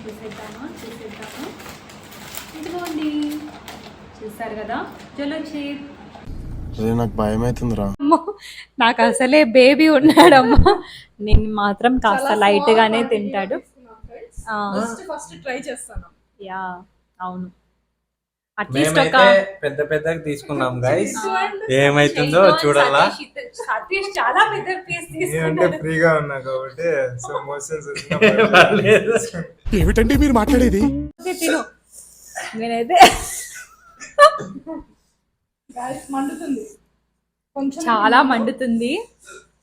చూసేద్దాము. ఇదిగోండి, చూసారు కదా జోలో చిప్. నాకు భయం అవుతుందిరా. నాకు అసలే బేబీ ఉన్నాడమ్మా. నేను మాత్రం కాస్త లైట్ గానే తింటాడు. ఫస్ట్ ట్రై చేస్తాను. యా అవును, అట్లీస్ట్ ఒక పెద్ద పెద్దగా తీసుకున్నాం గైస్. ఏమైతుందో చూడాలా. సతీష్ చాలా పెద్ద పీస్ తీసుకున్నాడు. ఫ్రీగా ఉన్నా కాబట్టి సో మోషన్స్ ఏమిటండి మీరు మాట్లాడేది? తిను. నేనైతే మండుతుంది, కొంచెం చాలా మండుతుంది.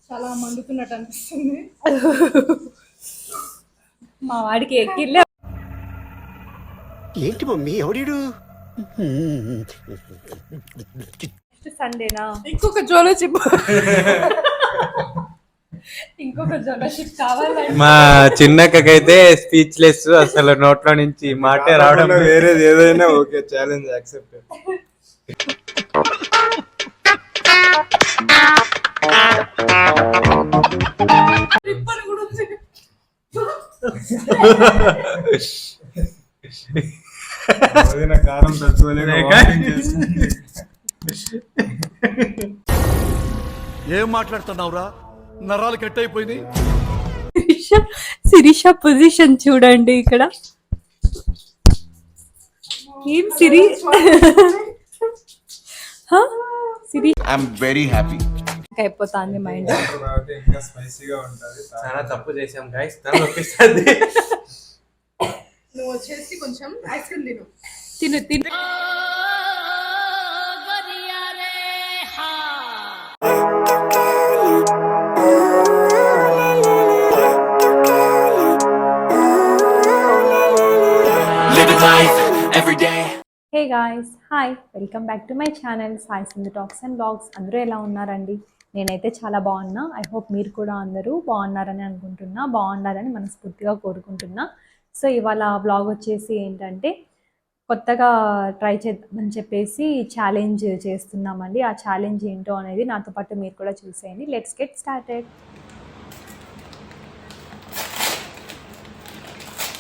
చాలా మండుతున్నట్టు అనిపిస్తుంది. మా వాడికి ఎక్కిలే. ఏంటి మమ్మీ ఎవడీడు? సండేనా ఇంకొక జోలో చిప్ కావాలండి. మా చిన్నకైతే స్పీచ్లెస్, అసలు నోట్లో నుంచి మాటే రావడం. వేరేది ఏదైనా ఓకే, ఛాలెంజ్ యాక్సెప్ట్. కారం ఏం మాట్లాడుతున్నావురా? నరాలు కట్ అయిపోయింది. శిరీష పొజిషన్ చూడండి ఇక్కడ. ఏం సిరి ఐఎమ్ వెరీ హ్యాపీ. అయిపోతుంది మైండ్. ఇంకా స్పైసీగా ఉంటుంది. చాలా తప్పు చేసాం గైస్. తనొప్పిస్తుంది. నువ్వు వచ్చేసి కొంచెం ఐస్ క్రీమ్ తిను తిను. Hey guys, hi, welcome back to my channel Sai Sindhu talks and blogs. అందరూ ఎలా ఉన్నారండి? నేనైతే చాలా బాగున్నా. ఐ హోప్ మీరు కూడా అందరూ బాగున్నారని అనుకుంటున్నా, బాగుండాలని మనస్ఫూర్తిగా కోరుకుంటున్నా. సో ఇవాళ బ్లాగ్ వచ్చేసి ఏంటంటే కొత్తగా ట్రై చేద్దామని చెప్పేసి ఛాలెంజ్ చేస్తున్నామండి. ఆ ఛాలెంజ్ ఏంటో అనేది నాతో పాటు మీరు కూడా చూసేయండి. Let's get started.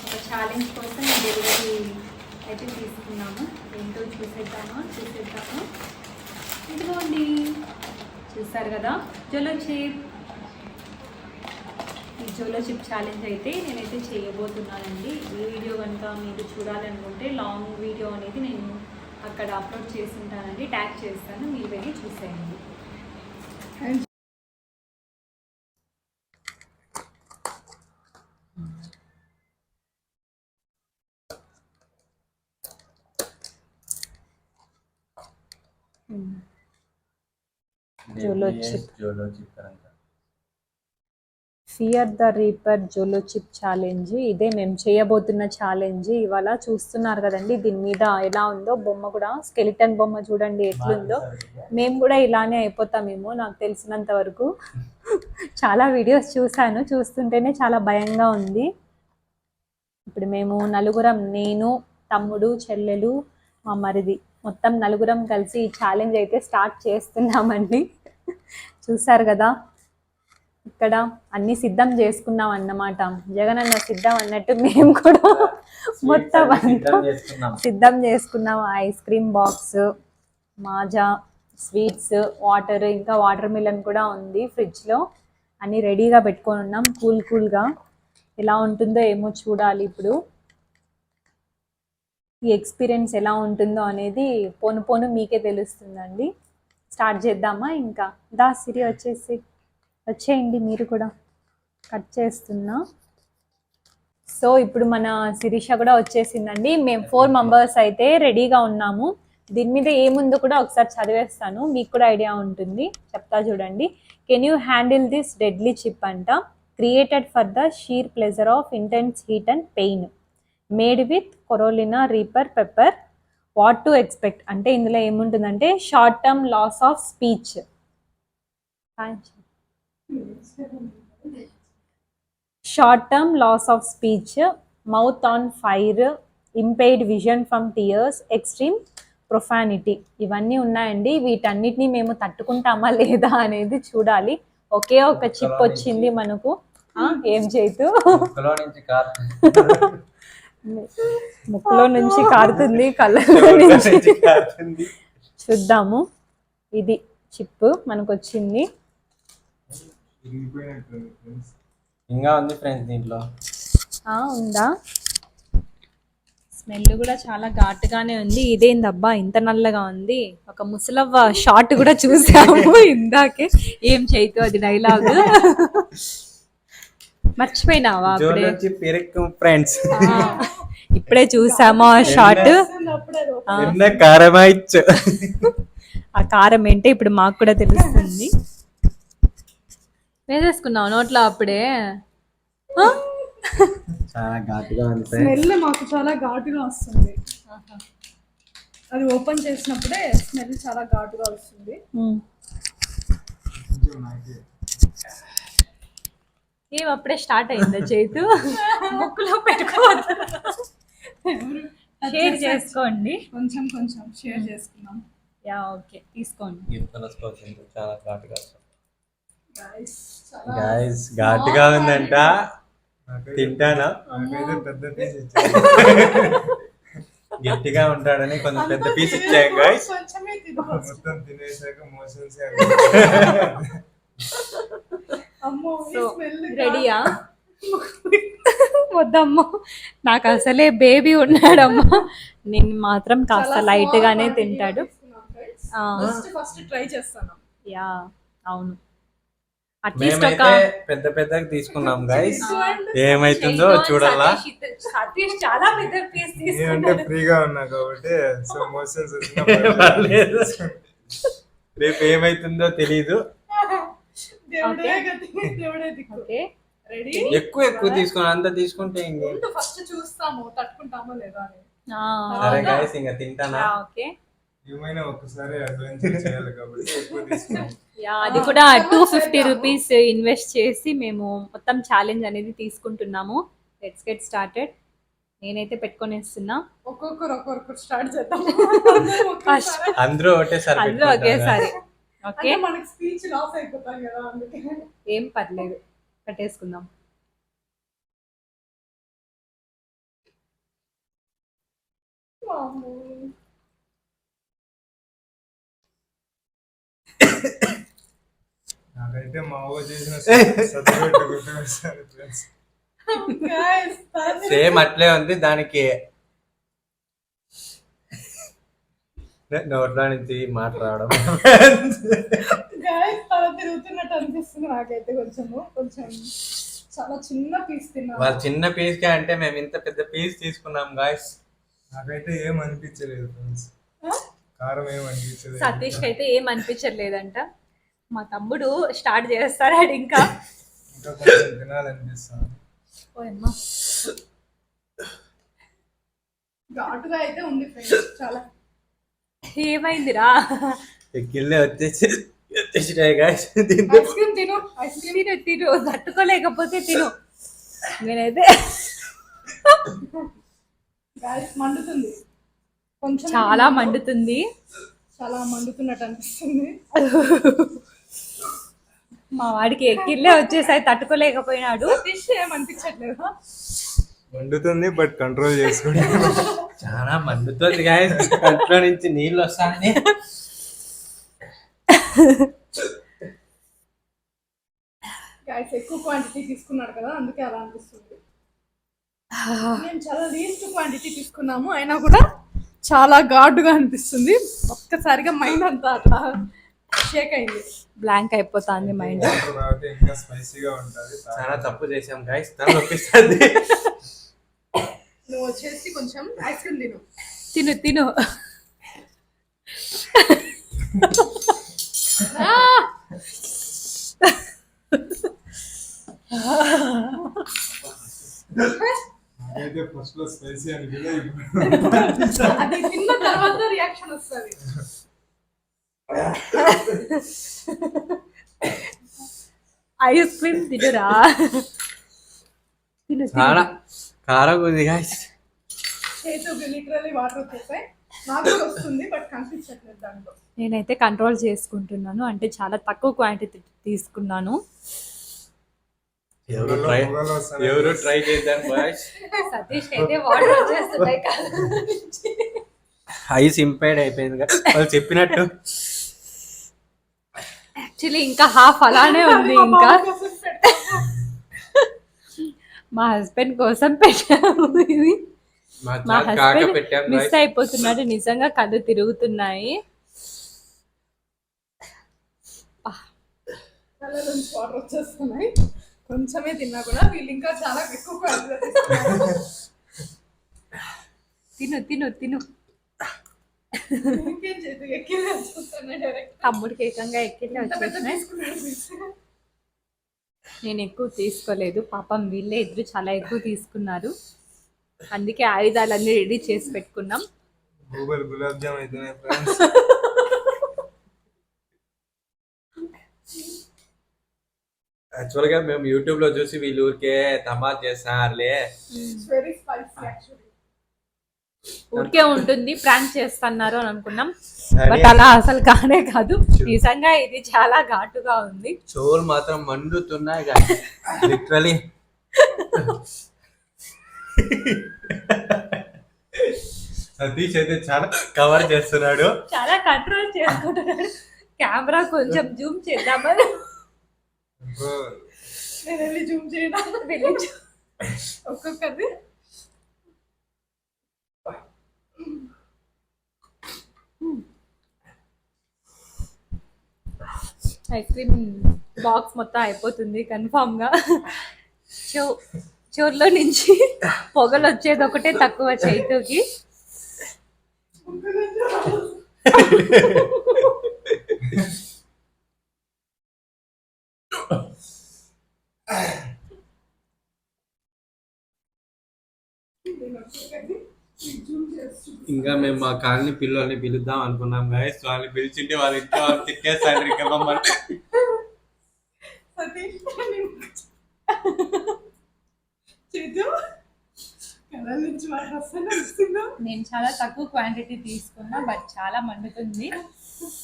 ఒక ఛాలెంజ్ కోసం డెలివరీ అయితే తీసుకున్నాము. ఏంటో చూసేద్దాము. ఇదిగోండి, చూసారు కదా జోలో చిప్. ఈ జోలో చిప్ ఛాలెంజ్ అయితే నేనైతే చేయబోతున్నానండి. ఈ వీడియో కనుక మీరు చూడాలనుకుంటే లాంగ్ వీడియో అనేది నేను అక్కడ అప్లోడ్ చేసి ఉంటానండి, ట్యాగ్ చేస్తాను, మీరు వెళ్ళి చూసేయండి. Jolo chip, fear the reaper Jolo chip challenge. ఇదే మేము చేయబోతున్న ఛాలెంజ్. ఇవాళ చూస్తున్నారు కదండి, దీని మీద ఎలా ఉందో బొమ్మ కూడా, స్కెలిటన్ బొమ్మ చూడండి ఎట్లుందో. మేము కూడా ఇలానే అయిపోతామేమో నాకు తెలిసినంత వరకు. చాలా వీడియోస్ చూస్తుంటేనే చాలా భయంగా ఉంది. ఇప్పుడు మేము నలుగురం, నేను, తమ్ముడు, చెల్లెలు, మా మరిది, మొత్తం నలుగురం కలిసి ఈ ఛాలెంజ్ అయితే స్టార్ట్ చేస్తున్నామండి. చూసారు కదా, ఇక్కడ అన్ని సిద్ధం చేసుకున్నాం అన్నమాట. జగన్ అన్న సిద్ధం అన్నట్టు మేము కూడా మొత్తం అంతా సిద్ధం చేసుకున్నాం. Ice cream box, Maaza, sweets, water, ఇంకా వాటర్ మిలన్ కూడా ఉంది ఫ్రిడ్జ్లో. అన్నీ రెడీగా పెట్టుకొని ఉన్నాం. కూల్గా ఎలా ఉంటుందో ఏమో చూడాలి. ఇప్పుడు ఈ ఎక్స్పీరియన్స్ ఎలా ఉంటుందో అనేది పోను మీకే తెలుస్తుందండి. స్టార్ట్ చేద్దామా? ఇంకా దా సిరి వచ్చేయండి, మీరు కూడా. కట్ చేస్తున్నా. సో ఇప్పుడు మన శిరీష కూడా వచ్చేసిందండి. మేము 4 మెంబర్స్ అయితే రెడీగా ఉన్నాము. దీని మీద ఏముందో కూడా ఒకసారి చదివేస్తాను, మీకు కూడా ఐడియా ఉంటుంది. చెప్తా చూడండి. Can you handle this deadly chip అంట. Created for the sheer pleasure of intense heat and pain. Made with Carolina reaper pepper. What to expect అంటే ఇందులో ఏముంటుందంటే short term loss of speech, mouth on fire, impaired vision from tears, extreme profanity. ఇవన్నీ ఉన్నాయండి. వీటన్నిటిని మేము తట్టుకుంటామా లేదా అనేది చూడాలి. ఒకే ఒక చిప్ వచ్చింది మనకు. ఏం చేతు ముక్కులో నుంచి కారుతుంది, కళ్ళలో నుంచి చూద్దాము. ఇది చిప్ మనకు వచ్చింది. విరిగిపోయినట్టుంది ఫ్రెండ్స్. ఇంకా ఉంది ఫ్రెండ్స్ దీంట్లో. ఉందా? స్మెల్ కూడా చాలా ఘాటుగానే ఉంది. ఇదేందబ్బా ఇంత నల్లగా ఉంది? ఒక ముసలవ్వ షార్ట్ కూడా చూసాము ఇందాకే. ఏం చేయతో అది డైలాగ్ మర్చిపోయినావా? అప్పుడే ఫ్రెండ్స్ ఇప్పుడే చూసాము ఆ షార్ట్. కారమాయిచ్చు. ఆ కారం ఏంటో ఇప్పుడు మాకు కూడా తెలుస్తుంది. వేసేసుకున్నావు నోట్లో అప్పుడే. చాలా ఘాటుగా ఉంది. స్మెల్ మాకు చాలా ఘాటుగా వస్తుంది. అది ఓపెన్ చేసినప్పుడే స్మెల్ చాలా ఘాటుగా వస్తుంది. ఏం అప్పుడే స్టార్ట్ అయిందా చేతు? ముక్కులో పెట్టుకోవద్దు. షేర్ చేసుకోండి. కొంచెం కొంచెం షేర్ చేసుకున్నాం. యా ఓకే తీసుకోండి. చాలా ఘాటుగా గైస్ గైస్ ఘాటుగా ఉందంట. తింటానా? నాకైతే పెద్ద పీస్ ఇచ్చారు. గట్టిగా ఉంటాడని కొంచెం పెద్ద పీస్ ఇచ్చాం గైస్. కొంచెమే తిను. మొత్తం తినేసాక మోషన్స్ అమ్మో ఈ సో స్మెల్ రెడీయా? వద్దమ్మా, నాకు అసలే బేబీ ఉన్నాడమ్మా. నేను మాత్రం కాస్త లైట్ గానే తింటాడు. ఫస్ట్ ట్రై చేస్తాను. యా అవును, అట్లీస్ట్ ఒక మేమైతే పెద్ద పెద్దగా తీసుకున్నాం గైస్. ఏమైతుందో చూడాలా. సతీష్ చాలా పెద్ద పీస్ అంటే తీసుకున్నాడు. ఫ్రీగా ఉన్నా కాబట్టి సో మోషన్స్ పర్లేదు. రేపు ఏమైతుందో తెలీదు. దేవుడే గతి, దేవుడే దిక్కు. Okay ready? ఎక్కువ తీసుకున్నాం. అంత తీసుకుంటే ఇంకే. ముందు ఫస్ట్ చూస్తాము తట్టుకుంటామో లేదా అని. సరే గైస్ ఇంకా తింటానా? ఓకే ఏమైనా ఒక్కసారి అడ్వెంచర్ చేయాలి కాబట్టి ఎక్కువ తీసుకున్నాం. యా అది కూడా 250 రూపీస్ ఇన్వెస్ట్ చేసి మేము మొత్తం ఛాలెంజ్ అనేది తీసుకుంటున్నాము. Let's get started. నేనైతే పెట్టుకొనేస్తున్నా. ఒక్కొక్కరు స్టార్ట్ చేద్దాం. ఫస్ట్ అందరూ ఒకటేసారి అందులో ఒకేసారి. ఓకే అంటే మనకి స్పీచ్ లాస్ అయిపోతాం కదా అందుకే. ఏం పర్లేదు, పెట్టేసుకుందాం. వామ్మో. నాకైతే మా ఊ చేసిన సర్టిఫికేట్ గుర్తుకొచ్చారు ఫ్రెండ్స్. Guys, సేమ్ అట్లే ఉంది దానికి. నోట్లో నుంచి మాట్లాడడం. guys, తల తిరుగుతున్నట్టు అనిపిస్తుంది నాకైతే. కొంచెం చాలా చిన్న పీస్ తిన్నా. వాళ్ళ చిన్న పీస్ కే అంటే మేము ఇంత పెద్ద పీస్ తీసుకున్నాం గాయస్. నాకైతే ఏం అనిపించలేదు ఫ్రెండ్స్. కారం ఏం అనిపించలేదు. సతీష్ కి అయితే ఏం అనిపించట్లేదంట. మా తమ్ముడు స్టార్ట్ చేస్తాడు ఇంకా. ఇంకా కొంచెం తినాలనిపిస్తుంది. ఓయమ్మా ఘాటుగా అయితే ఉంది ఫ్రెండ్స్ చాలా. ఏమైందిరా? కిల్లే వచ్చేసినాయి గాయస్. ఐస్ క్రీమ్ తిను. ఐస్ క్రీమ్ తిను తట్టుకోలేకపోతే తిను. నేనైతే guys మండుతుంది. కొంచెం చాలా మండుతుంది. చాలా మండుతున్నట్టు అనిపిస్తుంది. మా వాడికి ఎక్కిళ్ళే వచ్చేసాయి, తట్టుకోలేకపోయినాడు. ఫిష్ ఏమనిపించట్లేదు. మండుతుంది బట్ కంట్రోల్ చేసుకోండి. చాలా మండుతుంది గాయస్. కంట్లో నుంచి నీళ్ళు వస్తాయని. గైస్ ఎక్కువ క్వాంటిటీ తీసుకున్నాడు కదా అందుకే అలా అనిపిస్తుంది. మేము చాలా లీస్ట్ క్వాంటిటీ తీసుకున్నాము అయినా కూడా చాలా ఘాటుగా అనిపిస్తుంది. ఒక్కసారిగా మైండ్ అంతా అట్లా షేక్ అయింది. బ్లాంక్ అయిపోతుంది మైండ్. తర్వాత ఇంకా స్పైసీగా ఉంటుంది. చాలా తప్పు చేసాం గాయస్. తను ఒప్పిస్తుంది. నువ్వు వచ్చేసి కొంచెం ఐస్ క్రీమ్ తిను. తిను తిను. నాకైతే ఫస్ట్ లో స్పైసీ అనిపించలేదు. అది తిన్న తర్వాత రియాక్షన్ వస్తుంది. ఐస్ క్రీమ్ తినురా. తిను చాలా కారం ఉంది గాయస్. చేతికి లిటరల్లీ వాటర్ వచ్చేసాయి. నాకు కూడా వస్తుంది బట్ కనిపించట్లేదు దాంట్లో. నేనైతే కంట్రోల్ చేసుకుంటున్నాను. అంటే చాలా తక్కువ క్వాంటిటీ తీసుకున్నాను. ఎవరు ట్రై చేద్దాం బాయ్స్. సతీష్ అయితే వాటర్ వచ్చేస్తున్నాయి కాదు. ఐస్ ఇంపైర్డ్ అయిపోయింది కదా వాళ్ళు చెప్పినట్టు. యాక్చువల్లీ ఇంకా హాఫ్ అలానే ఉంది. ఇంకా మా హస్బెండ్ కోసం పెట్టాము ఇది. మా కాక హస్బెండ్ పెట్టాం మిస్ అయిపోతున్నాడు, నిజంగా కళ్ళు తిరుగుతున్నాయి. కళ్ళ నుంచి వాటర్ వచ్చేస్తున్నాయి. కొంచెమే తిన్నా కూడా వీళ్ళు ఇంకా చాలా ఎక్కువ క్వాంటిటీలో తీసుకున్నారు. తిను తిను తిను. ఇంకేం చేద్దాం, ఎక్కిలే వచ్చేస్తున్నాయి డైరెక్ట్. తమ్ముడికి ఏకంగా ఎక్కిళ్ళే వచ్చేసినాయి. నేను ఎక్కువ తీసుకోలేదు పాపం, వీళ్ళే ఇద్దరు చాలా ఎక్కువ తీసుకున్నారు. అందుకే ఆయుధాలన్నీ రెడీ చేసి పెట్టుకున్నాం. గులాబ్ జామ్ అవుతున్నాయి ఫ్రెండ్స్. యాక్చువల్ గా మేము యూట్యూబ్ లో చూసి వీళ్ళు ఊరికే తమాషా చేస్తారులే, వెరీ స్పైసీ యాక్చువల్లీ. ఊరికే ఉంటుంది ప్రాంక్ చేస్తున్నారు అని అనుకున్నాం, బట్ అలా అసలు కానే కాదు. నిజంగా ఇది చాలా ఘాటుగా ఉంది. చెవులు మాత్రం మండుతున్నాయి లిటరలీ. సతీష్ అయితే చాలా కవర్ చేస్తున్నాడు, చాలా కంట్రోల్ చేసుకుంటున్నాడు. కెమెరా కొంచెం జూమ్ చేద్దామని నేను వెళ్ళి జూమ్ చేయడం ఒక్కొక్కరిది. ఐస్ క్రీమ్ బాక్స్ మొత్తం అయిపోతుంది కన్ఫామ్ గా. చెవుల్లో నుంచి పొగలు వచ్చేది ఒకటే తక్కువ చైతుకి. ఇంకా మేము మా కాలనీ పిల్లల్ని పిలుద్దాం అనుకున్నాం గాయస్. వాళ్ళని పిలిచింటే వాళ్ళ ఇంట్లో వాళ్ళు తిట్టేస్తారు ఇంకా మమ్మల్ని. సతీష్ చేద్దాం, కళ్ళ నుంచి వాటర్ వస్తున్నా. నేను చాలా తక్కువ క్వాంటిటీ తీసుకున్నా, బట్ చాలా మండుతుంది.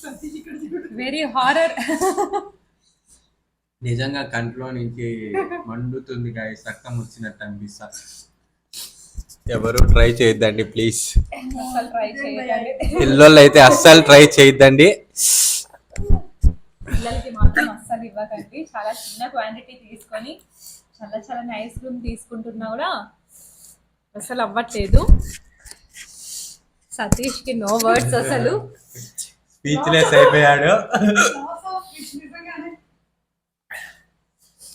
సతీష్ ఇక్కడ వెరీ హారర్. నిజంగా కంట్లో నుంచి మండుతుంది గాయస్, రక్తం వచ్చినట్టు అనిపిస్తా. ఎవరు ట్రై చేయొద్దండి ప్లీజ్, అసలు ట్రై చేయాలి. పిల్లలు అయితే అస్సలు ట్రై చేయొద్దండి. పిల్లలకి మాత్రం అస్సలు ఇవ్వకండి. చాలా చిన్న క్వాంటిటీ తీసుకొని చాలా చాలా ఐస్ క్రీమ్ తీసుకుంటున్నా కూడా అసలు అవ్వట్లేదు. సతీష్ కి నో వర్డ్స్, అసలు స్పీచ్లెస్ అయిపోయాడు. నిజంగానే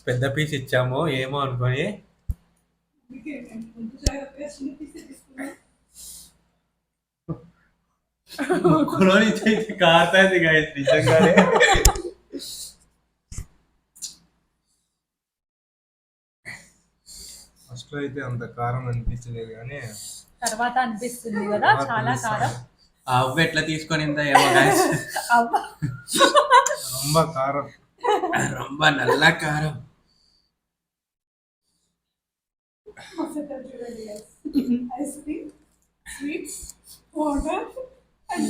పెద్ద పీస్ ఇచ్చాము ఏమో అనుకొని. కారుతుంది గాయస్ నిజంగానే. ఫస్ట్ అయితే అంత కారం అనిపించలేదు కానీ తర్వాత అనిపిస్తుంది కదా చాలా కారం. అవ్వ ఎట్లా తీసుకొనిందా ఏమో గాయస్, రొంబ కారం, రొంబ నల్ల కారం. ఐస్ క్రీమ్, స్వీట్స్, వాటర్,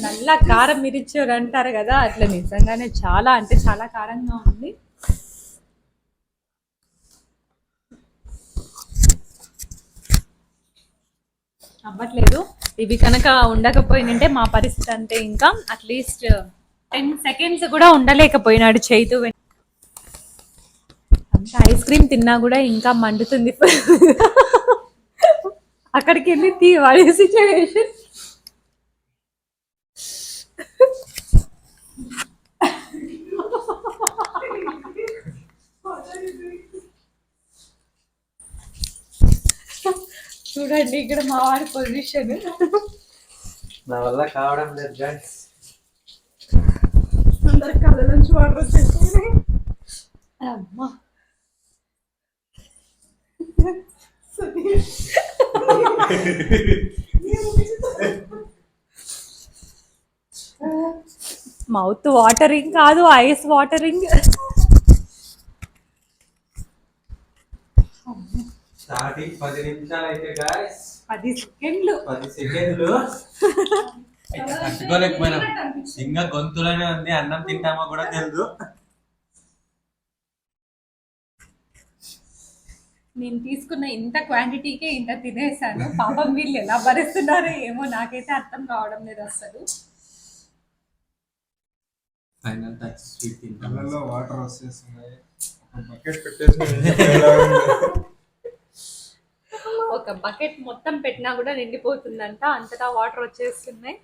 నల్ల కారం మిరిచూరు అంటారు కదా, అట్లా నిజంగానే చాలా అంటే చాలా కారంగా ఉంది. అవ్వట్లేదు. ఇవి కనుక ఉండకపోయినంటే మా పరిస్థితి అంతే. ఇంకా అట్లీస్ట్ 10 seconds కూడా ఉండలేకపోయినాడు చైతు. అంత ఐస్ క్రీమ్ తిన్నా కూడా ఇంకా మండుతుంది. అక్కడికి వెళ్ళి వాడి సిచ్యువేషన్. చూడండి ఇక్కడ మా వాడి పొజిషన్. నా వల్ల కావడం లేదు గాయస్. అందరికి కళ్ళ నుంచి వాటర్ వచ్చేస్తుంది. అమ్మా మౌత్ వాటరింగ్ కాదు, ఐస్ వాటరింగ్. స్టార్టింగ్ 10 నిమిషాలు అయితే గాయస్ 10 సెకండ్లు 10 సెకండ్లు తట్టుకోలేకపోయినాం. ఇంకా గొంతులోనే ఉంది, అన్నం తింటామో కూడా తెలియదు. నేను తీసుకున్న ఇంత క్వాంటిటీకే ఇంత తినేసాను. పాపం వీళ్ళు ఎలా భరిస్తున్నారో ఏమో, నాకైతే అర్థం కావడం లేదు అసలు. ఫైనల్ టచ్ స్వీట్ తింటాం. కళ్ళల్లో వాటర్ వచ్చేస్తున్నాయి. ఒక బకెట్ పెట్టేసి ఎలా ఉంది? ఒక బకెట్ మొత్తం పెట్టినా కూడా నిండిపోతుందంట, అంతటా వాటర్ వచ్చేస్తున్నాయి.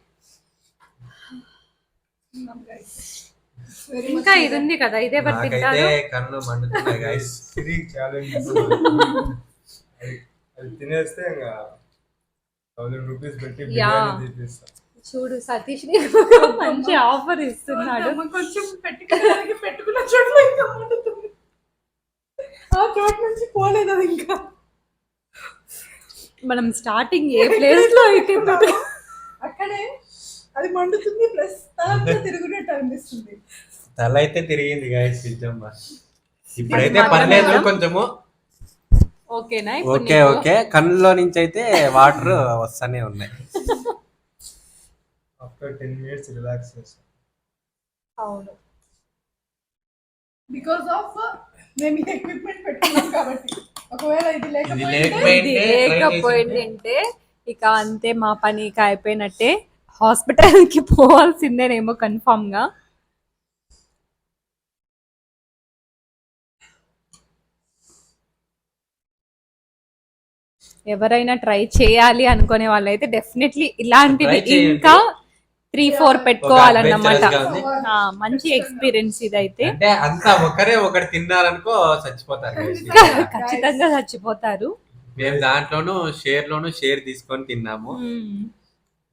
ఇంకా ఇది ఉంది కదా, ఇదే ఎవరు నాకైతే తింటారు? కన్ను మండుతున్నాయి గైస్. సిరి ఛాలెంజ్ అది తినేస్తే ఇంకా 1000 రూపీస్ పెట్టి బిర్యానీ తీపిస్తా. చూడు సతీష్ మంచి ఆఫర్ ఇస్తున్నాడు. కొంచెం పెట్టుకున్న చోట్ల ఇంకా మండుతుంది. ఆ చోటు నుంచి పోలేదు అది ఇంకా. మనం స్టార్టింగ్ ఏ ప్లేస్ లో అయితే అక్కడే అది మండుతుంది, ప్లస్ తలంతా తిరుగునట్టు అనిపిస్తుంది. తల అయితే తిరిగింది గైస్ నిజమ్మా. ఇప్పుడైతే పర్లేదు కొంచెము. ఓకేనా? ఓకే ఓకే, కన్నులో నుంచి అయితే వాటర్ వస్తానే ఉన్నాయి. ఆఫ్టర్ 10 minutes రిలాక్స్ చేస్తాం. అవును, బికాస్ ఆఫ్ మేము ఈ ఎక్విప్మెంట్ పెట్టుకున్నాం కాబట్టి. ఒకవేళ ఇది ఇది లేకపోతే లేకపోయిందంటే ఇక అంతే, మా పని ఇక అయిపోయినట్టే. హాస్పిటల్ కి పోవాల్సిందేనేమో కన్ఫామ్ గా. ఎవరైనా ట్రై చేయాలి అనుకునే వాళ్ళైతే డెఫినెట్లీ ఇలాంటివి ఇంకా 3-4 పెట్టుకోవాలన్నమాట. మంచి ఎక్స్పీరియన్స్ ఇదైతే. అంటే అంతా ఒకటి తిన్నారనుకో చచ్చిపోతారు guys. ఖచ్చితంగా చచ్చిపోతారు. మేము దాంట్లోనూ షేర్ తీసుకొని తిన్నాము.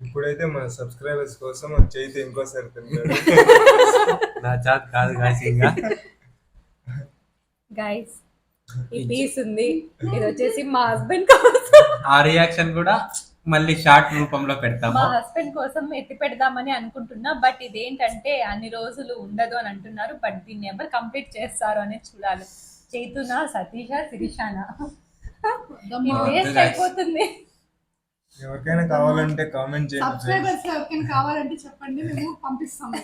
ఇప్పుడైతే మన సబ్స్క్రైబర్స్ కోసం చేయితే ఇంకోసారి తిన్నాడు. నా చాట్ కాదు guys ఇంకా. గైస్ ఈ పీస్ ఉంది, ఇది వచ్చేసి మా హస్బెండ్ కోసం. ఆ రియాక్షన్ కూడా మళ్ళీ షార్ట్ రూపంలో పెడతాము. మా హస్బెండ్ కోసం ఎత్తి పెడదామని అనుకుంటున్నా, బట్ ఇదేంటంటే అన్ని రోజులు ఉండదు అని అంటున్నారు. బట్ దీన్ని ఎవరు కంప్లీట్ చేస్తారు అనేది చూడాలి. చైతునా, సతీష, శిరీషానా, వేస్ట్ అయిపోతుంది. ఎవరికైనా కావాలంటే కామెంట్ చేయండి. సబ్స్క్రైబర్స్ ఎవరికైనా కావాలంటే చెప్పండి, మేము పంపిస్తాము.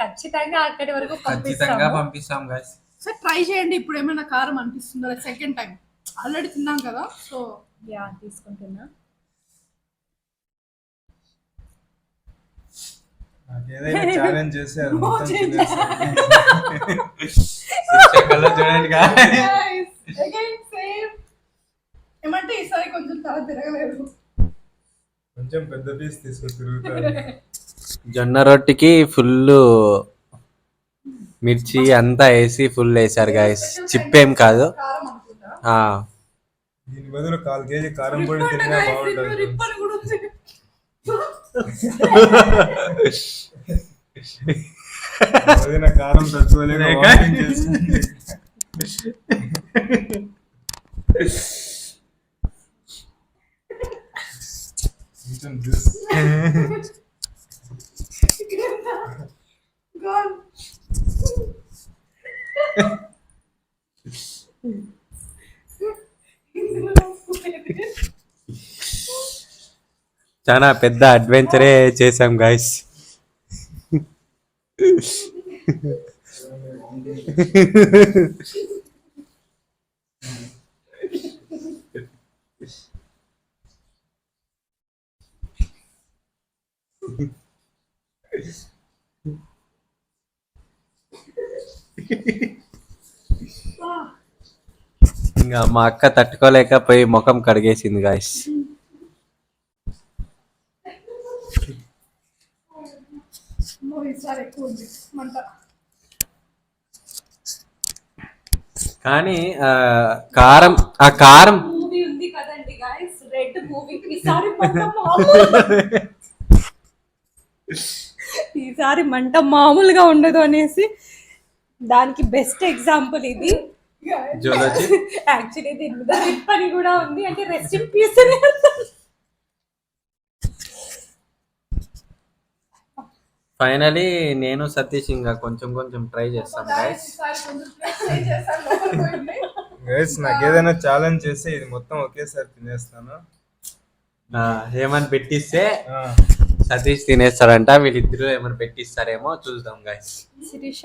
ఖచ్చితంగా అక్కడి వరకు ఖచ్చితంగా పంపిస్తాము. పంపిస్తాం guys. సార్ ట్రై చేయండి, ఇప్పుడు ఏమైనా కారం అనిపిస్తుందో. సెకండ్ టైం ఆల్రెడీ తిన్నాం కదా, సో యా తీసుకుంటున్నా. నాకు ఏదైనా ఛాలెంజ్ చేస్తే అది మొత్తం తినేస్తాను. కళ్ళ చూడండి guys. Again same. ఏమంటే ఈసారి కొంచెం తల తిరగలేదు. కొంచెం పెద్ద పీస్ తీసుకొని తిరుగుతాను. జొన్న రొట్టికి ఫుల్ మిర్చి అంతా వేసి ఫుల్ వేసారు గాయస్. చిప్పేం కాదు. కారం అనుకుంటా. దీని బదులు 1/4 kg కారం పొడి తిన్నా బాగుంటుంది. రిప్పన్ కూడా ఉంది. అదే కారం తట్టుకోలేక వాకింగ్ చేస్తుంది. కొంచెం జ్యూస్. Gone. చాలా పెద్ద అడ్వెంచరే చేసాం గాయస్. ఇంకా మా అక్క తట్టుకోలేక పోయి ముఖం కడిగేసింది గాయస్. ఈసారి ఎక్కువ ఉంది మంట. కానీ ఆ కారం మూవీ ఉంది కదండి గాయస్, రెడ్ మూవీ. ఈసారి మంట మామూలుగా ఉండదు అనేసి దానికి బెస్ట్ ఎగ్జాంపుల్ ఇది. జోలజీ యాక్చువల్లీ దీని మీద రిప్ అని కూడా ఉంది, అంటే రెస్ట్ ఇన్ పీస్ అని. ఫైనలీ నేను సతీష్ ఇంకా కొంచెం ట్రై చేస్తాం గైస్. గైస్ నాకు ఏదైనా ఛాలెంజ్ చేస్తే ఇది మొత్తం ఒకేసారి తినేస్తాను. ఏమని పెట్టిస్తే సతీష్ తినేస్తారంట. వీళ్ళిద్దరూ ఏమైనా పెట్టిస్తారేమో చూద్దాం గైస్. శిరీష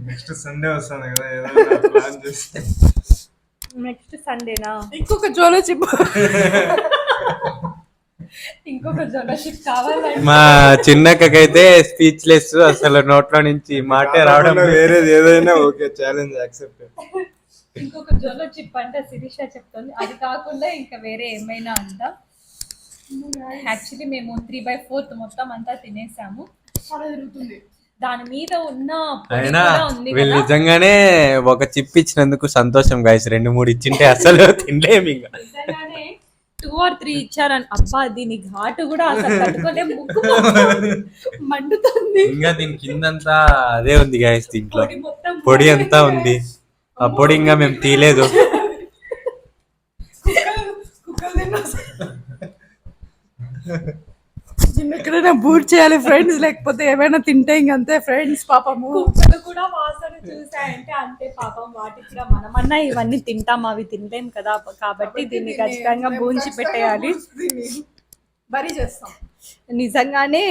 నెక్స్ట్ సండే వస్తాను కదా, ఏదైనా ప్లాన్ చేస్తే నెక్స్ట్ సండేనా ఇంకొక జోలో చిప్ ఇంకొక జోలో చిప్ కావాలండి. మా చిన్నక్కకైతే స్పీచ్లెస్, అసలు నోట్లో నుంచి మాటే రావడం కాకుండా వేరేది ఏదైనా ఓకే, ఛాలెంజ్ యాక్సెప్ట్. ఇంకొక జోలో చిప్ అంటే శిరీష చెప్తుంది. అది కాకుండా ఇంకా వేరే ఏమైనా అంట. యాక్చువల్లీ మేము 3/4 మొత్తం అంతా తినేసాము. చాలా తిరుగుతుంది. దాని మీద ఉన్న పొడి అయినా కూడా ఉంది వీళ్ళు కదా. నిజంగానే ఒక చిప్ ఇచ్చినందుకు సంతోషం గైస్. 2-3 ఇచ్చింటే అసలు తినలేము ఇంకా. నిజంగానే 2 or 3 ఇచ్చారని. అబ్బా దీని ఘాటు కూడా అసలు తట్టుకోలే, ముక్కు మొత్తం మండుతుంది. ఇంకా దీని కిందంతా అదే ఉంది గైస్, దీంట్లో పొడి మొత్తం పొడి అంతా ఉంది. ఆ పొడి ఇంకా మేము తీయలేదు. కుక్కలు తిన్నా దీన్ని ఎక్కడైనా బూట్ చేయాలి ఫ్రెండ్స్, లేకపోతే ఏమైనా తింటే ఇంకంతే ఫ్రెండ్స్. పాపము కుక్కలు కూడా వాసన చూసాయంటే అంతే పాపం. వాటికి కూడా మనమన్నా ఇవన్నీ తింటాం, అవి తినలేం కదా. కాబట్టి దీన్ని ఖచ్చితంగా బూంచి పెట్టేయాలి. బరీ చేస్తాం. నిజంగానే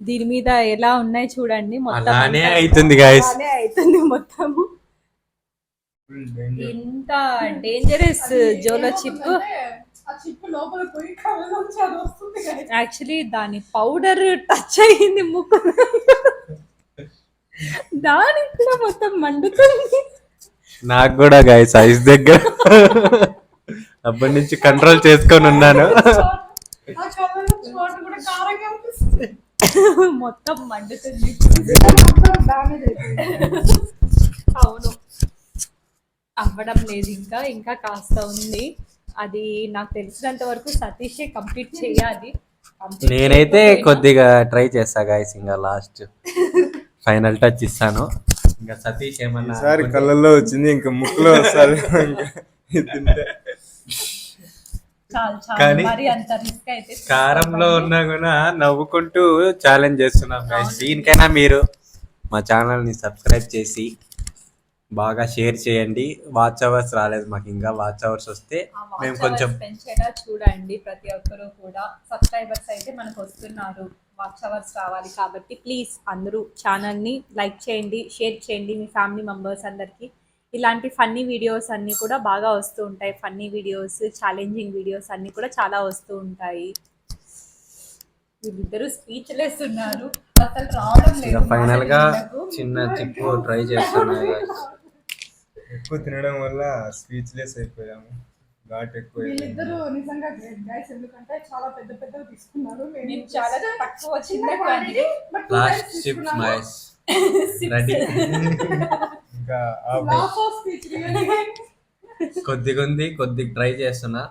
దీని మీద ఎలా ఉన్నాయి చూడండి. మొత్తం అలానే అంతా అవుతుంది గైస్. అలానే అవుతుంది మొత్తము. ఇంత డేంజరస్ జోలో చిప్. ఆ చిప్ లోపల పోయి కళ్ళలోంచి అది వస్తుంది. యాక్చువల్లీ దాని పౌడర్ టచ్ అయ్యింది ముక్కు, దానికి కూడా మొత్తం మండుతుంది. నాకు కూడా గైస్ ఐస్ దగ్గర అప్పటి నుంచి కంట్రోల్ చేసుకొని ఉన్నాను. ఆ కళ్ళలోంచి వాటర్ కూడా కారంగా అనిపిస్తుంది. మొత్తం మండుతుంది. డామేజ్ అయిపోయింది. అవును, అవ్వడం లేదు. ఇంకా కాస్త ఉంది. అది నాకు తెలిసినంత వరకు సతీషే కంప్లీట్ చేయాలి. నేనైతే కొద్దిగా ట్రై చేస్తా గైస్. ఇంకా లాస్ట్ ఫైనల్ టచ్ ఇస్తాను. ఇంకా సతీష్ ఏమన్నా ఈసారి కళ్ళల్లో వచ్చింది, ఇంకా ముక్కులో వస్తుంది. చాలు కానీ మరి అంత రిస్క్ అయితే కారంలో ఉన్నా కూడా నవ్వుకుంటూ ఛాలెంజ్ చేస్తున్నాం గైస్. దీనికైనా మీరు మా ఛానల్ ని సబ్స్క్రైబ్ చేసి బాగా షేర్ చేయండి. వాచ్ అవర్స్ రాలేదు మాకు, ఇంకా వాచ్ అవర్స్ వస్తే మేము కొంచెం పెంచేలా చూడండి. ప్రతి ఒక్కరు కూడా సబ్స్క్రైబర్స్ అయితే మనకు వస్తున్నారు, వాచ్ అవర్స్ రావాలి. కాబట్టి ప్లీజ్ అందరూ ఛానల్ని లైక్ చేయండి, షేర్ చేయండి మీ ఫ్యామిలీ మెంబర్స్ అందరికీ. ఇలాంటి ఫన్నీ వీడియోస్ అన్నీ కూడా బాగా వస్తూ ఉంటాయి. ఫన్నీ వీడియోస్, ఛాలెంజింగ్ వీడియోస్ అన్నీ కూడా చాలా వస్తూ ఉంటాయి. వీళ్ళిద్దరూ స్పీచ్లెస్ ఉన్నారు, అసలు రావడం లేదు. ఫైనల్ గా చిన్న చిప్పు ట్రై చేస్తున్నాను. ఎక్కువ తినడం వల్ల స్పీచ్లెస్ అయిపోయాము. ఘాట్ ఎక్కువ వీళ్ళిద్దరూ నిజంగా గ్రేట్ గైస్, ఎందుకంటే చాలా పెద్ద పెద్దవి తీసుకున్నారు. మేము చాలా తక్కువ చిన్న quantity. Last chips guys ready. ఇంకా కొద్దిగా ఉంది, కొద్దిగా ట్రై చేస్తున్నా.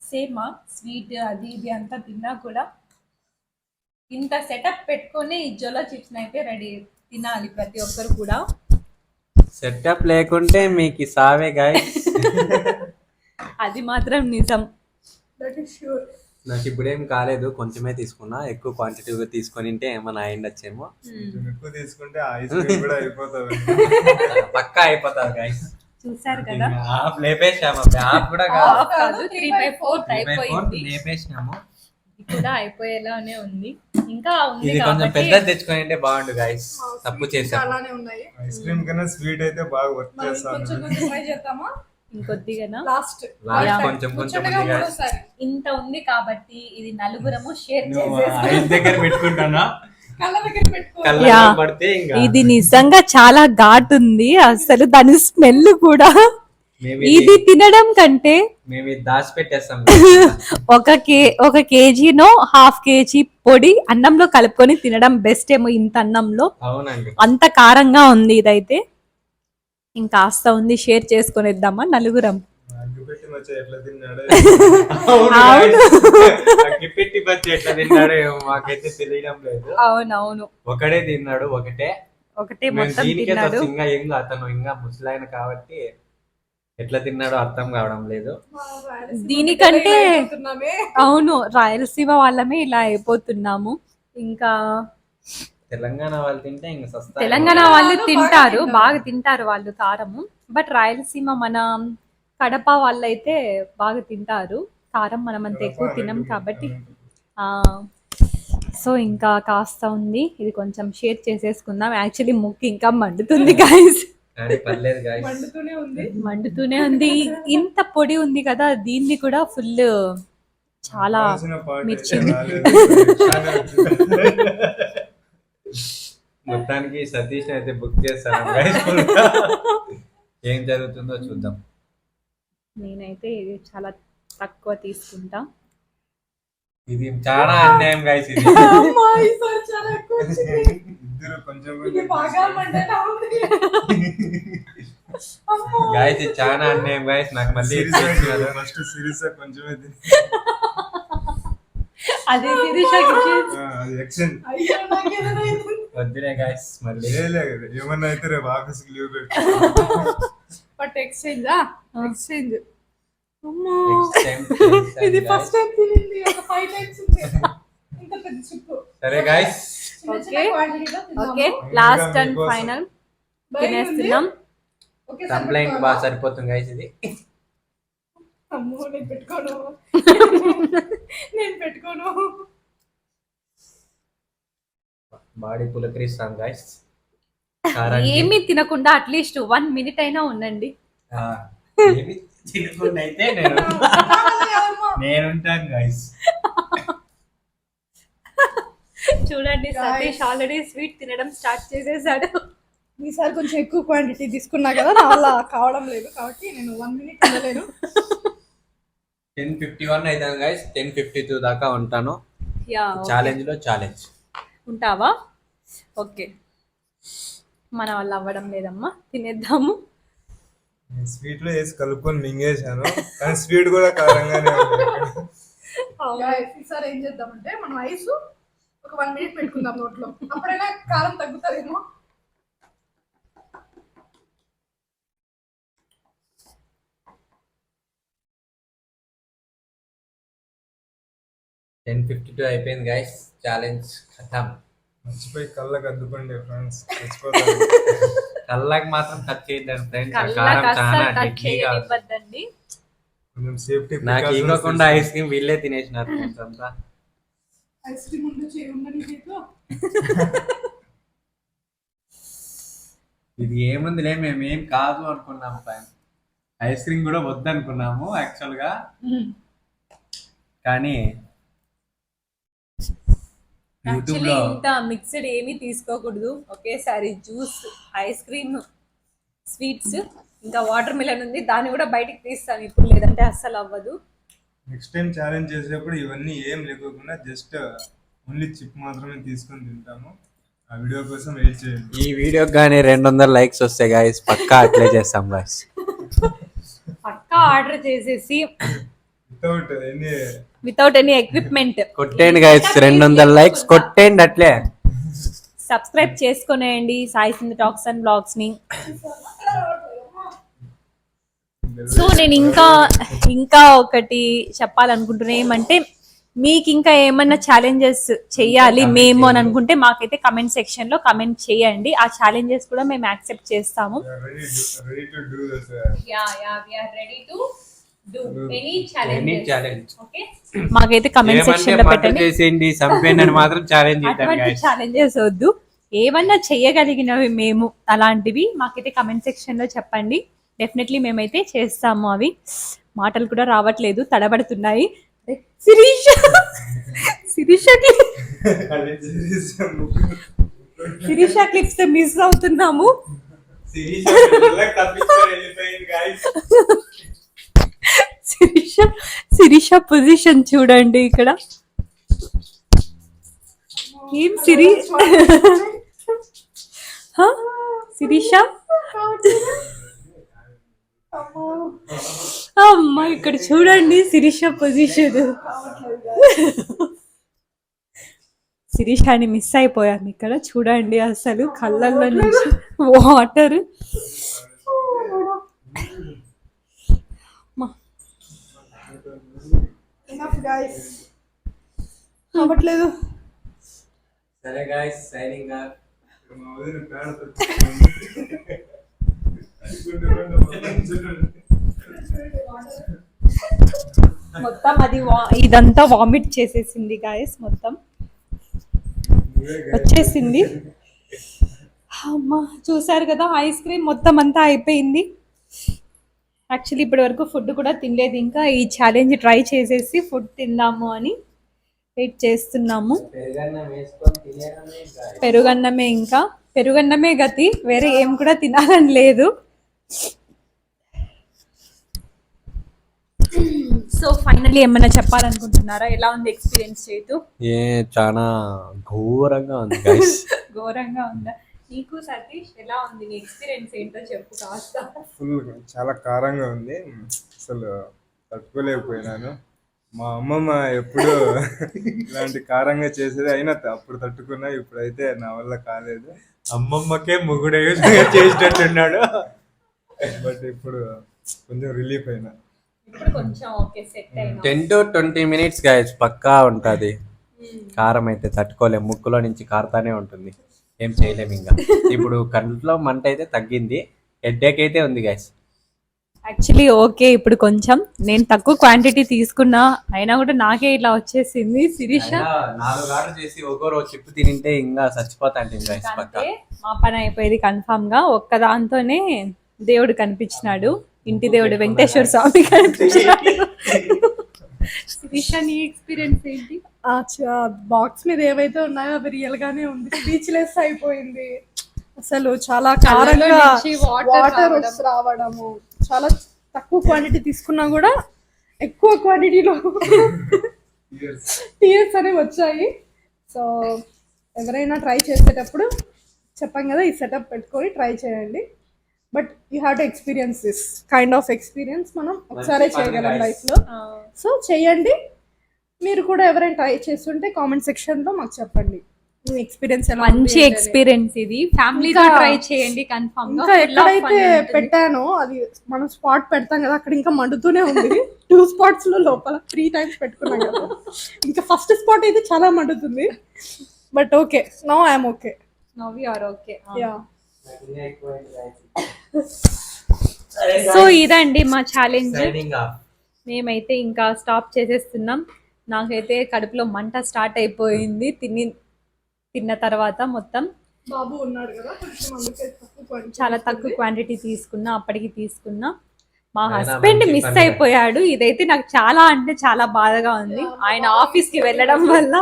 సేమ్ స్వీట్ అది ఇది అంతా తిన్నా కూడా ఇంత సెటప్ పెట్టుకొని జోలో చిప్స్ అయితే రెడీ తినాలి ప్రతి ఒక్కరు కూడా. సెటప్ లేకుంటే మీకు సావే గైస్. అది మాత్రం నిజం. That is sure. నాకు ఇప్పుడేం కాలేదు, కొంచెమే తీసుకున్నా. ఎక్కువ క్వాంటిటీగా తీసుకొని ఉంటే ఏమన్నా అయిండొచ్చేమో. కొంచెం ఎక్కువ తీసుకుంటే ఐస్ క్రీమ్ కూడా అయిపోతుంది. పక్కా అయిపోతుంది గైస్. చూసారు కదా, హాఫ్ లేపేసాము. హాఫ్ కూడా Half కాదు 3/4 అయిపోయింది. లేపేసినాము. ఇది కూడా అయిపోయేలానే ఉంది. ఇంకా ఉంది ఇది కొంచెం కాబట్టి పెద్ద తెచ్చుకొని ఉంటే బాగుండు గైస్. తప్పు చేసాము. చాలానే ఉన్నాయి. ఐస్ క్రీమ్ కన్నా స్వీట్ అయితే బాగా వర్క్ మనం చేస్తాను. కొంచెం ట్రై చేద్దామా? ఇంకొద్దిగానా లాస్ట్ లాస్ట్ కొంచెం ఉంది గైస్. మూడోసారి. ఇంత ఉంది కాబట్టి ఇది నలుగురము షేర్ నువ్వు చేసేసి ఐస్ దగ్గర పెట్టుకుంటానా? కళ్ళ దగ్గర పెట్టుకో. కళ్ళలో పడితే ఇంకా ఇది నిజంగా చాలా ఘాటు ఉంది. అసలు దాని స్మెల్ కూడా ఇది తినడం కంటే మేము ఇది దాచిపెట్టేస్తాం. ఒక కేజీనో 1/2 కేజీ పొడి అన్నంలో కలుపుకొని తినడం బెస్ట్ ఏమో. ఇంత అన్నంలో అవునండి. అంత కారంగా ఉంది ఇదైతే. ఇంకాస్త ఉంది, షేర్ చేసుకొని ఇద్దామా నలుగురం. అగ్గిపెట్టి మచ్చ ఎట్లా తిన్నాడు. అగ్గిపెట్టి బచ్చి ఎట్లా తిన్నాడు మాకైతే తెలియడం లేదు. అవునవును, ఒకడే తిన్నాడు, ఒకటే మొత్తం దీనికే తిన్నాడు. ఇంకా అతను ఇంకా ముసలాయన కాబట్టి ఎట్లా తిన్నాడో అర్థం కావడం లేదు. దీనికంటే అయిపోతున్నామే. అవును, రాయలసీమ వాళ్ళమే ఇలా అయిపోతున్నాము. ఇంకా తెలంగాణ వాళ్ళు తింటే ఇంకా సస్తా. తెలంగాణ వాళ్ళు తింటారు, బాగా తింటారు వాళ్ళు కారము. బట్ రాయలసీమ మన కడప వాళ్ళైతే బాగా తింటారు కారం. మనం అంత ఎక్కువ తినం కాబట్టి. సో ఇంకా కాస్త ఉంది, ఇది కొంచెం షేర్ చేసేసుకుందాం. యాక్చువల్లీ ముక్కు ఇంకా మండుతుంది గైస్, కానీ పర్లేదు గాయస్. మండుతూనే ఉంది. మండుతూనే ఉంది. ఇంత పొడి ఉంది కదా, దీన్ని కూడా ఫుల్ చాలా కావాల్సిన part మిర్చి. అయితే రాలేదు. చాలా వచ్చింది. మొత్తానికి సతీష్ అయితే బుక్ చేస్తాను guys. ఏం జరుగుతుందో చూద్దాం. నేనైతే ఇది చాలా తక్కువ తీసుకుంటా. ఇది చాలా అన్యాయం గైస్. ఇది అమ్మా, ఈసారి చాలా ఎక్కువ వచ్చింది. ఇద్దరు కొంచెం ఇది బాగా మంటగా ఉంది. అమ్మో. గైస్ ఇది చాలా అన్యాయం గైస్. నాకు మళ్ళీ ఫస్ట్ సిరీస్ కొంచెమే తిని. అదే శిరీషకి ఇచ్చేసి. అది ఎక్షన్ అయ్యో, నాకేదైనా అయింది. వద్దులే గైస్ మళ్ళీ. ఏమన్నా అయితే రేపు ఆఫీస్కి లీవ్ పెట్టు. బట్ ఎక్స్చేంజా? ఎక్స్చేంజ్. అమ్మా, Next time ఇది guys. ఫస్ట్ టైం తినింది. ఒక 5 టైమ్స్ ఉంది. ఇంత పెద్ద చిప్పు. సరే గైస్, చిన్న చిన్న Okay. క్వాంటిటీలో తిందాము. ఓకే, లాస్ట్ అండ్ ఫైనల్ భయం ఉంది. తినేస్తున్నాం. ఓకే, కంప్లైంట్ బాగా సరిపోతుంది గైస్. ఇది అమ్మో, నేను పెట్టుకోను. నేను పెట్టుకోను. బాడీ పులకరిస్తాం గైస్. ఏమీ తినకుండా అట్లీస్ట్ 1 minute అయినా ఉండండి. ఏమి తినకుండా అయితే నేనుంటాను గైస్. చూడండి, సతీష్ ఆల్రెడీ స్వీట్ తినడం స్టార్ట్ చేసేసాడు. ఈసారి కొంచెం ఎక్కువ క్వాంటిటీ తీసుకున్నా కదా, నా వల్ల కావడం లేదు కాబట్టి నేను 1 minute ఉండలేను. 10:51 అవుతాను గైస్. 10:52 దాకా ఉంటాను. యా, ఛాలెంజ్ లో ఛాలెంజ్. ఉంటావా? ఓకే, మన వల్ల అవ్వడం లేదమ్మా, తినేద్దాము. స్వీట్ లో వేసి కలుపుకొని మింగేశాను, కానీ స్వీట్ కూడా కారంగానే ఉంది. Guys, ఈసారి ఏం చేద్దామంటే మనం ఐస్ ఒక 1 minute పెట్టుకుందాం నోట్లో. అప్పుడైనా కారం తగ్గుతుందేమో. అయిపోయింది గైస్. ఛాలెంజ్ ఖతం. మర్చిపోయి కళ్ళకి అద్దుకోండి ఫ్రెండ్స్, చచ్చిపోతారు. కళ్ళకి మాత్రం టచ్ చేయద్దండి ఫ్రెండ్స్. కళ్ళకి కారం చాలా అస్సలు టచ్ డెడ్లీగా ఉంది. చేయనివ్వద్దండి. కొంచెం సేఫ్టీ నాకు ఇవ్వకుండా ఐస్ క్రీమ్ వీళ్ళే తినేసినారు ఫ్రెండ్స్ అంతా. ఐస్ క్రీమ్ ఉండి ఉందని చేతిలో. ఇది ఏముందిలే, మేము ఏం కాదు అనుకున్నాము. ఐస్ క్రీమ్ కూడా వద్దనుకున్నాము యాక్చువల్ గా, కానీ యూట్యూబ్ యాక్చువల్లీ లో ఇంత మిక్స్డ్ ఏమీ తీసుకోకూడదు. ఒకేసారి జ్యూస్, ఐస్ క్రీమ్, స్వీట్స్, ఇంకా వాటర్ మిలన్ ఉంది, దాన్ని కూడా బయటికి తీస్తాను ఇప్పుడు, లేదంటే అస్సలు అవ్వదు. నెక్స్ట్ టైం ఛాలెంజ్ చేసేప్పుడు ఇవన్నీ ఏం లేకోకుండా జస్ట్ ఓన్లీ చిప్ మాత్రమే తీసుకొని తింటాము. ఆ వీడియో కోసం వెయిట్ చేయండి. ఈ వీడియోకి కానీ 200 లైక్స్ వస్తాయి గాయస్, పక్కా అట్లే చేస్తాం గాయస్. పక్కా ఆర్డర్ చేసేసి వితౌట్ వితౌట్ ఎనీ ఎక్విప్మెంట్ కొట్టేయండి గాయస్, 200 లైక్స్ కొట్టేయండి అట్లే. సబ్స్క్రైబ్ చేసుకునేయండి Sai Sindhu talks and blogs ని. సో నేను ఇంకా ఒకటి చెప్పాలనుకుంటున్నా, ఏమంటే మీకు ఇంకా ఏమన్నా ఛాలెంజెస్ చెయ్యాలి మేము అని అనుకుంటే మాకైతే కమెంట్ సెక్షన్ లో కమెంట్ చేయండి. ఆ ఛాలెంజెస్ కూడా మేము యాక్సెప్ట్ చేస్తాము. ready to do this. Any challenge మాకైతే కమెంట్ సెక్షన్ లో పెట్టండి. చేసేయండి, సంపేయండి అని మాత్రం ఛాలెంజ్ చేద్దాం అటువంటి గాయస్. ఛాలెంజెస్ వద్దు, ఏమన్నా చెయ్యగలిగినవి మేము అలాంటివి మాకైతే కమెంట్ సెక్షన్ లో చెప్పండి. డెఫినెట్లీ మేమైతే చేస్తాము. అవి మాటలు కూడా రావట్లేదు, తడబడుతున్నాయి. శిరీష క్లిప్స్ మిస్ అవుతున్నాము. శిరీష పొజిషన్ చూడండి ఇక్కడ. ఏం శిరీష అమ్మా, ఇక్కడ చూడండి శిరీష పొజిషన్. శిరీషాని మిస్ అయిపోయాను ఇక్కడ. చూడండి అసలు కళ్ళల్లో నుంచి వాటర్. అవ్వట్లేదు. సరే గాయ్స్, సైనింగ్ ఆఫ్. మొత్తం అది ఇదంతా వామిట్ చేసేసింది గాయస్ మొత్తం. వచ్చేసింది. అమ్మా చూసారు కదా ఐస్ క్రీమ్ మొత్తం అంతా అయిపోయింది. యాక్చువల్లీ ఇప్పటి వరకు ఫుడ్ కూడా తినలేదు, ఇంకా ఈ ఛాలెంజ్ ట్రై చేసేసి ఫుడ్ తిందాము అని వెయిట్ చేస్తున్నాము. పెరుగన్నమే, ఇంకా పెరుగన్నమే గతి, వేరే ఏం కూడా తినాలని లేదు. సో ఫైనల్లీ ఏమన్నా చెప్పాలనుకుంటున్నారా? ఎలా ఉంది ఎక్స్పీరియన్స్ చేతు? చాలా ఘోరంగా ఉంది గైస్. ఘోరంగా ఉందా? నీకు సతీష్ ఎలా ఉంది? నీ ఎక్స్పీరియన్స్ ఏంటో చెప్పు కాస్త. ఫుల్ చాలా కారంగా ఉంది, అసలు తట్టుకోలేకపోయినాను. మా అమ్మమ్మ ఎప్పుడు ఇలాంటి కారంగా చేసేది, అయినా అప్పుడు తట్టుకున్నా, ఇప్పుడైతే నా వల్ల కాలేదు. అమ్మమ్మకే మొగుడే చేసేటట్టున్నాడు. బట్ ఇప్పుడు కొంచెం రిలీఫ్ అయినా. ఇప్పుడు కొంచెం ఓకే సెట్ అయినా. 10 to 20 minutes గైస్ పక్కా ఉంటుంది. కారం అయితే తట్టుకోలేము, ముక్కులో నుంచి కారుతానే ఉంటుంది, ఏం చేయలేము. ఇంకా ఇప్పుడు కంట్లో మంట అయితే తగ్గింది, హెడ్ఏక్ అయితే ఉంది గైస్. యాక్చువల్లీ ఓకే, ఇప్పుడు కొంచెం నేను తక్కువ క్వాంటిటీ తీసుకున్నా అయినా కూడా నాకే ఇలా వచ్చేసింది. శిరీష 4 ఆర్డర్ చేసి ఒక్కో చిప్పు తినింటే ఇంకా చచ్చిపోతాంటే గైస్ పక్కా. అంటే మా పని అయిపోయేది కన్ఫామ్ గా. ఒక్క దాంతోనే దేవుడు కనిపించినాడు, ఇంటి దేవుడు వెంకటేశ్వర స్వామి కనిపించినాడు. శిరీష నీ ఎక్స్పీరియన్స్ ఏంటి? బాక్స్ మీద ఏవైతే ఉన్నాయో అవి రియల్ గానే ఉంది. స్పీచ్లెస్ అయిపోయింది అసలు. చాలా కారంగా వాటర్ రావడము, చాలా తక్కువ క్వాంటిటీ తీసుకున్నా కూడా ఎక్కువ క్వాంటిటీలో టీయర్స్ అనేవి వచ్చాయి. సో ఎవరైనా ట్రై చేసేటప్పుడు చెప్పాం కదా, ఈ సెటప్ పెట్టుకొని ట్రై చేయండి. But you have to experience this kind of experience మనం ఒకసారి చేయగలం లైఫ్లో. సో చెయ్యండి. మీరు కూడా ఎవరైనా ట్రై చేస్తుంటే కామెంట్ సెక్షన్లో మాకు చెప్పండి మీ ఎక్స్పీరియన్స్ ఎలా. మంచి ఎక్స్పీరియన్స్ ఇది, ఫ్యామిలీతో ట్రై చేయండి కన్ఫర్మ్ గా. ఇంకా ఎక్కడైతే పెట్టానో అది మనం స్పాట్ పెడతాం కదా, అక్కడ ఇంకా మండుతూనే ఉంది. 2 spots లో లోపల 3 times పెట్టుకున్నాం కదా. ఇంకా ఫస్ట్ స్పాట్ అయితే చాలా మండుతుంది. But okay, now I'm okay. Now we are okay. Yeah. So ఇదండి మా ఛాలెంజ్. మేమైతే ఇంకా స్టాప్ చేసేస్తున్నాం. నాకైతే కడుపులో మంట స్టార్ట్ అయిపోయింది తిన్న తర్వాత. మొత్తం బాబు ఉన్నాడు కదా, చాలా తక్కువ క్వాంటిటీ తీసుకున్నా, అప్పటికి తీసుకున్నా. మా హస్బెండ్ మిస్ అయిపోయాడు. ఇదైతే నాకు చాలా అంటే చాలా బాధగా ఉంది. ఆయన ఆఫీస్ కి వెళ్ళడం వల్ల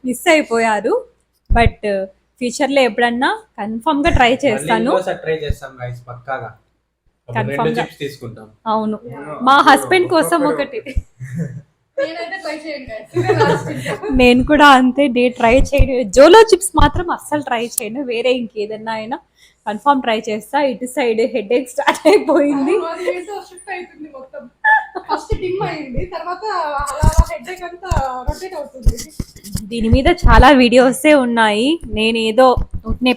మిస్ అయిపోయారు. బట్ ఫ్యూచర్ లో ఎప్పుడన్నా కన్ఫర్మ్ గా ట్రై చేస్తాను. కన్ఫర్మ్ గా తీసుకుంటాం. అవును, మా హస్బెండ్ కోసం ఒకటి. నేను కూడా అంతే, ట్రై చేయను. జోలో చిప్స్ మాత్రం అస్సలు ట్రై చేయను. వేరే ఇంకేదన్నా అయినా కన్ఫర్మ్ ట్రై చేస్తా. ఇటు సైడ్ హెడ్ ఏక్ స్టార్ట్ అయిపోయింది. దీని మీద చాలా వీడియోసే ఉన్నాయి. నేను ఏదో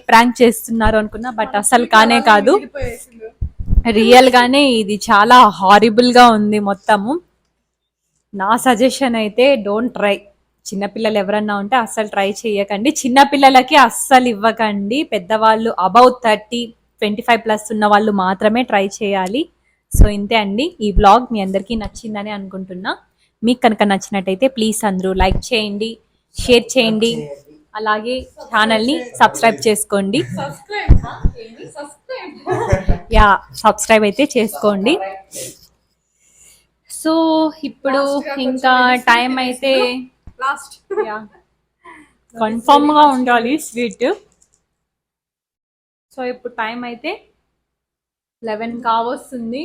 ప్రాంక్ చేస్తున్నారు అనుకున్నా, బట్ అసలు కానే కాదు, రియల్ గానే ఇది చాలా హారిబుల్ గా ఉంది మొత్తము. నా సజెషన్ అయితే డోంట్ ట్రై. చిన్నపిల్లలు ఎవరన్నా ఉంటే అస్సలు ట్రై చేయకండి. చిన్నపిల్లలకి అస్సలు ఇవ్వకండి. పెద్దవాళ్ళు అబౌవ్ 30-25+ ఉన్న వాళ్ళు మాత్రమే ట్రై చేయాలి. సో ఇంతే అండి. ఈ బ్లాగ్ మీ అందరికీ నచ్చిందని అనుకుంటున్నా. మీకు కనుక నచ్చినట్టయితే ప్లీజ్ అందరూ లైక్ చేయండి, షేర్ చేయండి, అలాగే ఛానల్ని సబ్స్క్రైబ్ చేసుకోండి. యా, సబ్స్క్రైబ్ అయితే చేసుకోండి. సో ఇప్పుడు ఇంకా టైం అయితే కన్ఫర్మ్ గా ఉండాలి స్వీట్. సో ఇప్పుడు టైం అయితే 11 కావస్తుంది.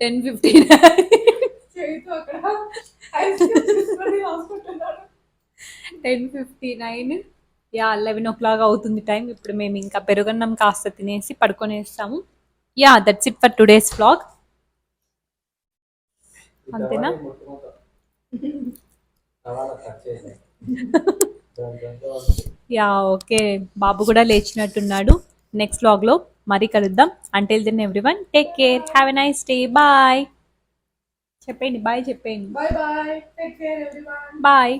10:59. యా, 11 o'clock అవుతుంది టైం. ఇప్పుడు మేము ఇంకా పెరుగన్నం కాస్త తినేసి పడుకొనేస్తాము. Yeah, that's it for today's vlog. అంతేనా? Yeah, okay. బాబు కూడా లేచినట్టున్నాడు. నెక్స్ట్ వ్లాగ్ లో మరీ కలుద్దాం. Until then everyone, take care, have a nice day, bye చెప్పండి. బాయ్ చెప్పండి. Bye bye. Take care everyone. Bye.